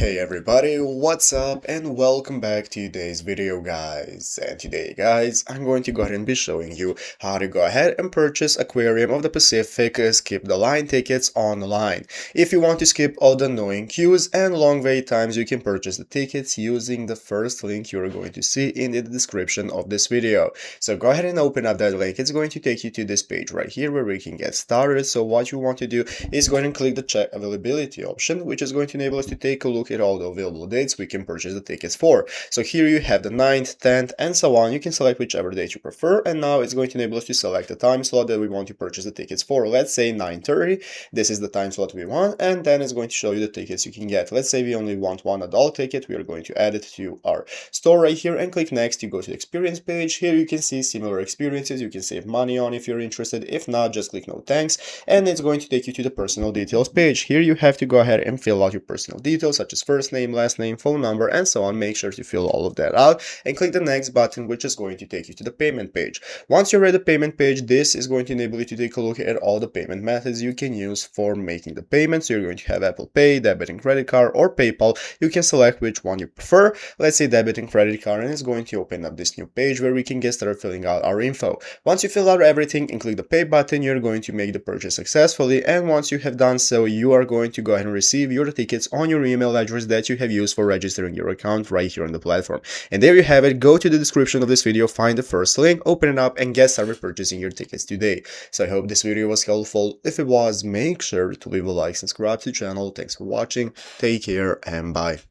Hey everybody, what's up and welcome back to today's video guys. And today guys, I'm going to go ahead and be showing you how to go ahead and purchase Aquarium of the Pacific skip the line tickets online. If you want to skip all the annoying queues and long wait times, you can purchase the tickets using the first link you're going to see in the description of this video. So go ahead and open up that link. It's going to take you to this page right here where we can get started. So what you want to do is go ahead and click the check availability option, which is going to enable us to take a look at all the available dates we can purchase the tickets for. So here you have the 9th, 10th, and so on. You can select whichever date you prefer, and now it's going to enable us to select the time slot that we want to purchase the tickets for. Let's say 9:30. This is the time slot we want, and then it's going to show you the tickets you can get. Let's say we only want one adult ticket. We are going to add it to our store right here and click next. You go to the experience page. Here you can see similar experiences. You can save money on if you're interested. If not, just click no thanks, and it's going to take you to the personal details page. Here you have to go ahead and fill out your personal details such as first name, last name, phone number, and so on. Make sure to fill all of that out and click the next button, which is going to take you to the payment page. Once you're at the payment page, this is going to enable you to take a look at all the payment methods you can use for making the payment. So you're going to have Apple Pay, debit and credit card, or PayPal. You can select which one you prefer. Let's say debit and credit card, and it's going to open up this new page where we can get started filling out our info. Once you fill out everything and click the pay button, you're going to make the purchase successfully, and once you have done so, you are going to go ahead and receive your tickets on your email address that you have used for registering your account right here on the platform. And there you have it. Go to the description of this video, find the first link, open it up, and get started purchasing your tickets today. So I hope this video was helpful. If it was, make sure to leave a like, subscribe to the channel. Thanks for watching, take care, and bye.